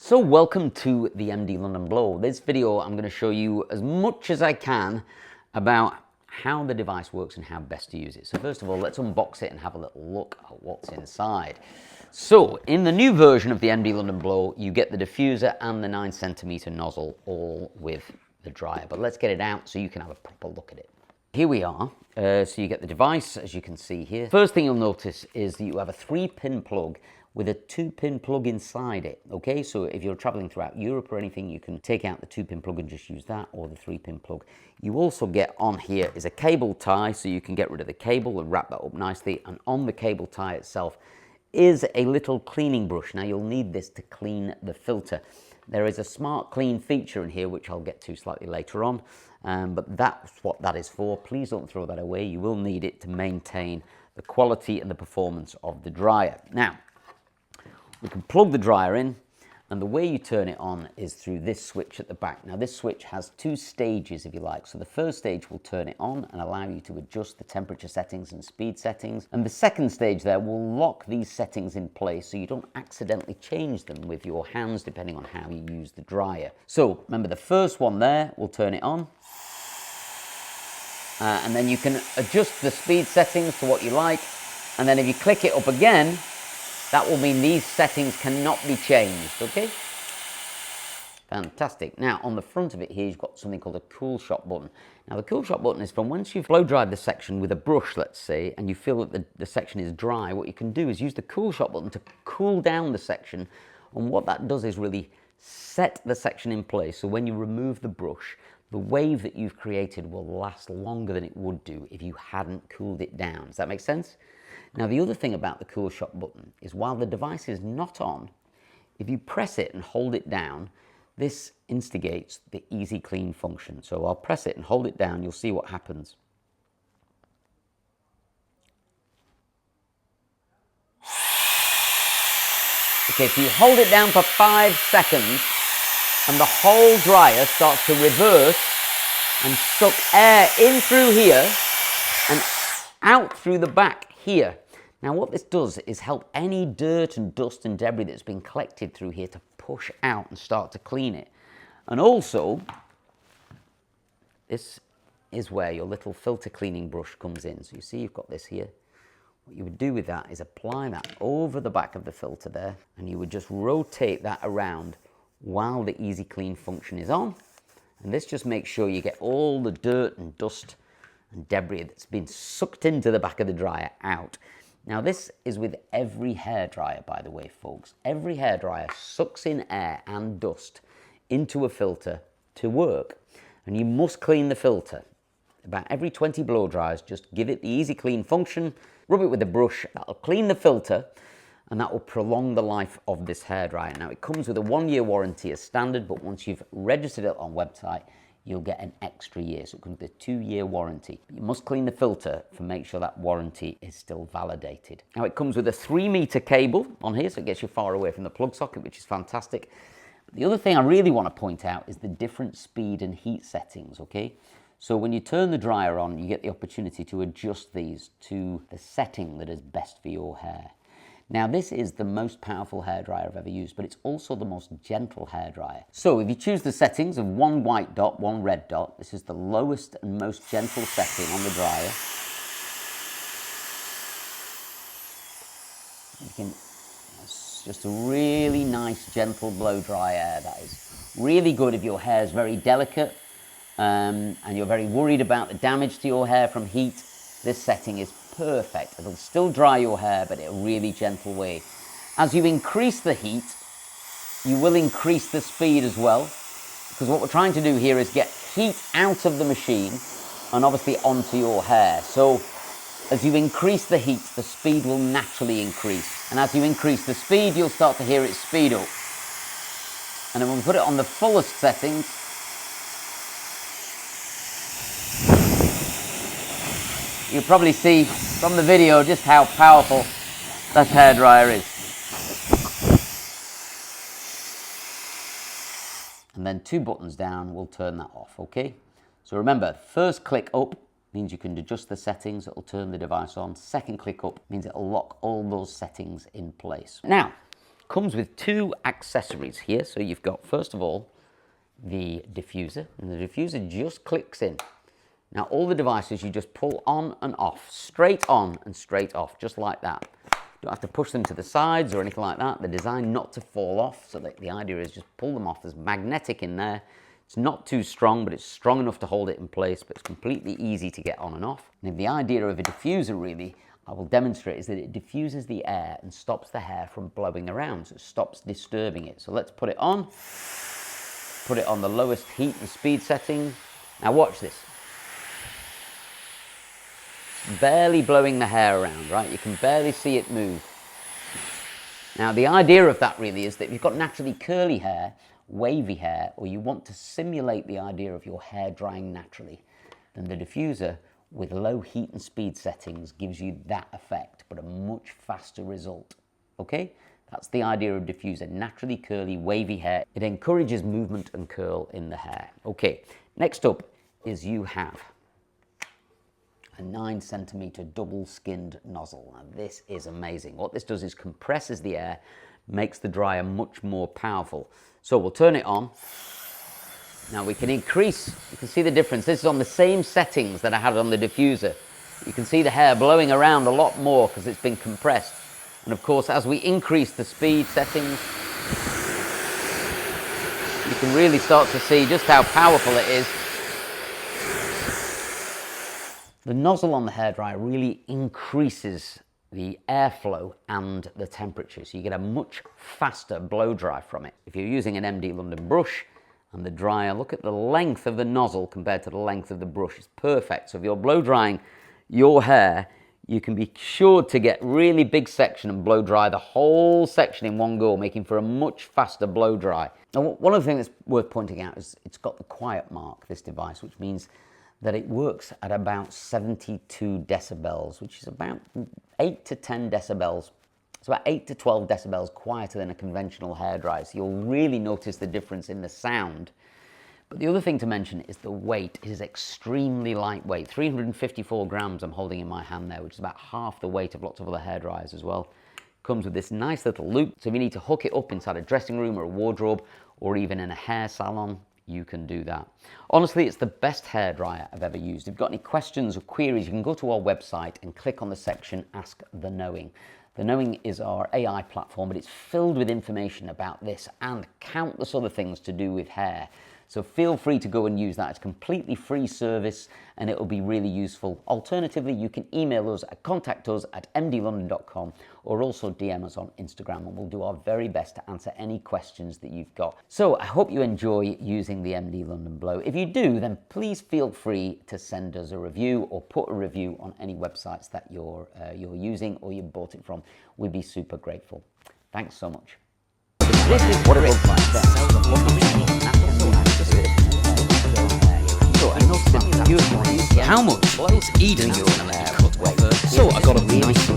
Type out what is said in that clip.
So welcome to the MD London Blow. This video I'm going to show you as much as I can about how the device works and how best to use it. So first of all, let's unbox it and have a little look at what's inside. So in the new version of the MD London Blow, you get the diffuser and the 9cm nozzle all with the dryer. But let's get it out so you can have a proper look at it. Here we are. So you get the device, as you can see here. First thing you'll notice is that you have a 3-pin plug with a 2-pin plug inside it, okay? So if you're traveling throughout Europe or anything, you can take out the 2-pin plug and just use that, or the 3-pin plug. You also get on here is a cable tie, so you can get rid of the cable and wrap that up nicely, and on the cable tie itself is a little cleaning brush. Now you'll need this to clean the filter. There is a smart clean feature in here, which I'll get to slightly later on, but that's what that is for. Please don't throw that away. You will need it to maintain the quality and the performance of the dryer. Now, we can plug the dryer in, and the way you turn it on is through this switch at the back. Now this switch has 2 stages, if you like. So the first stage will turn it on and allow you to adjust the temperature settings and speed settings. And the second stage there will lock these settings in place so you don't accidentally change them with your hands depending on how you use the dryer. So remember, the first one there will turn it on. And then you can adjust the speed settings to what you like. And then if you click it up again, that will mean these settings cannot be changed, okay? Fantastic. Now, on the front of it here, you've got something called a cool shot button. Now, the cool shot button is from once you've blow dried the section with a brush, let's say, and you feel that the section is dry, what you can do is use the cool shot button to cool down the section. And what that does is really set the section in place. So when you remove the brush, the wave that you've created will last longer than it would do if you hadn't cooled it down. Does that make sense? Now, the other thing about the cool shot button is while the device is not on, if you press it and hold it down, this instigates the easy clean function. So I'll press it and hold it down, you'll see what happens. Okay, so you hold it down for 5 seconds and the whole dryer starts to reverse and suck air in through here and out through the back here. Now what this does is help any dirt and dust and debris that's been collected through here to push out and start to clean it. And also, this is where your little filter cleaning brush comes in. So you see you've got this here. What you would do with that is apply that over the back of the filter there, and you would just rotate that around while the easy clean function is on. And this just makes sure you get all the dirt and dust and debris that's been sucked into the back of the dryer out. Now this is with every hairdryer, by the way, folks. Every hairdryer sucks in air and dust into a filter to work, and you must clean the filter. About every 20 blow dries, just give it the easy clean function, rub it with a brush, that'll clean the filter, and that will prolong the life of this hairdryer. Now it comes with a 1-year warranty as standard, but once you've registered it on website, you'll get an extra year, so it comes with a 2-year warranty. You must clean the filter to make sure that warranty is still validated. Now it comes with a 3-meter cable on here, so it gets you far away from the plug socket, which is fantastic. But the other thing I really want to point out is the different speed and heat settings, okay? So when you turn the dryer on, you get the opportunity to adjust these to the setting that is best for your hair. Now this is the most powerful hairdryer I've ever used, but it's also the most gentle hairdryer. So if you choose the settings of 1 white dot, 1 red dot, this is the lowest and most gentle setting on the dryer. It's just a really nice gentle blow dry air. That is really good if your hair is very delicate and you're very worried about the damage to your hair from heat. This setting is perfect. It'll still dry your hair, but in a really gentle way. As you increase the heat, you will increase the speed as well, because what we're trying to do here is get heat out of the machine and obviously onto your hair. So as you increase the heat, the speed will naturally increase. And as you increase the speed, you'll start to hear it speed up. And then when we put it on the fullest settings, you'll probably see from the video just how powerful that hairdryer is. And then 2 buttons down will turn that off, okay? So remember, first click up means you can adjust the settings, it'll turn the device on. Second click up means it'll lock all those settings in place. Now, Comes with two accessories here. So you've got, first of all, the diffuser, and the diffuser just clicks in. Now all the devices you just pull on and off, straight on and straight off, just like that. You don't have to push them to the sides or anything like that. They're designed not to fall off, so that the idea is just pull them off. There's magnetic in there. It's not too strong, but it's strong enough to hold it in place, but it's completely easy to get on and off. And the idea of a diffuser, really, I will demonstrate, is that it diffuses the air and stops the hair from blowing around, so it stops disturbing it. So let's put it on. Put it on the lowest heat and speed setting. Now watch this. Barely blowing the hair around, right? You can barely see it move. Now the idea of that really is that if you've got naturally curly hair, wavy hair, or you want to simulate the idea of your hair drying naturally, then the diffuser with low heat and speed settings gives you that effect, but a much faster result. Okay? That's the idea of diffuser, naturally curly, wavy hair. It encourages movement and curl in the hair. Okay, next up is you have a 9 centimeter double skinned nozzle. Now this is amazing. What this does is compresses the air, makes the dryer much more powerful. So we'll turn it on. Now we can increase, you can see the difference. This is on the same settings that I had on the diffuser. You can see the hair blowing around a lot more because it's been compressed. And of course, as we increase the speed settings, you can really start to see just how powerful it is. The nozzle on the hairdryer really increases the airflow and the temperature, so you get a much faster blow dry from it. If you're using an MD London brush and the dryer, look at the length of the nozzle compared to the length of the brush. It's perfect. So if you're blow drying your hair, you can be sure to get really big section and blow dry the whole section in one go, making for a much faster blow dry. Now, one of the things that's worth pointing out is it's got the quiet mark, this device, which means that it works at about 72 decibels, which is about 8 to 10 decibels. It's about 8 to 12 decibels quieter than a conventional hairdryer, so you'll really notice the difference in the sound. But the other thing to mention is the weight. It is extremely lightweight, 354 grams I'm holding in my hand there, which is about half the weight of lots of other hairdryers as well. Comes with this nice little loop, so if you need to hook it up inside a dressing room or a wardrobe, or even in a hair salon, you can do that. Honestly, it's the best hairdryer I've ever used. If you've got any questions or queries, you can go to our website and click on the section Ask the Knowing. The Knowing is our AI platform, but it's filled with information about this and countless other things to do with hair. So feel free to go and use that. It's a completely free service and it will be really useful. Alternatively, you can email us at contact@mdlondon.com or also DM us on Instagram, and we'll do our very best to answer any questions that you've got. So I hope you enjoy using the MD London Blow. If you do, then please feel free to send us a review or put a review on any websites that you're using or you bought it from. We'd be super grateful. Thanks so much. This is what it looks like then. How much is Eden? So I got a nice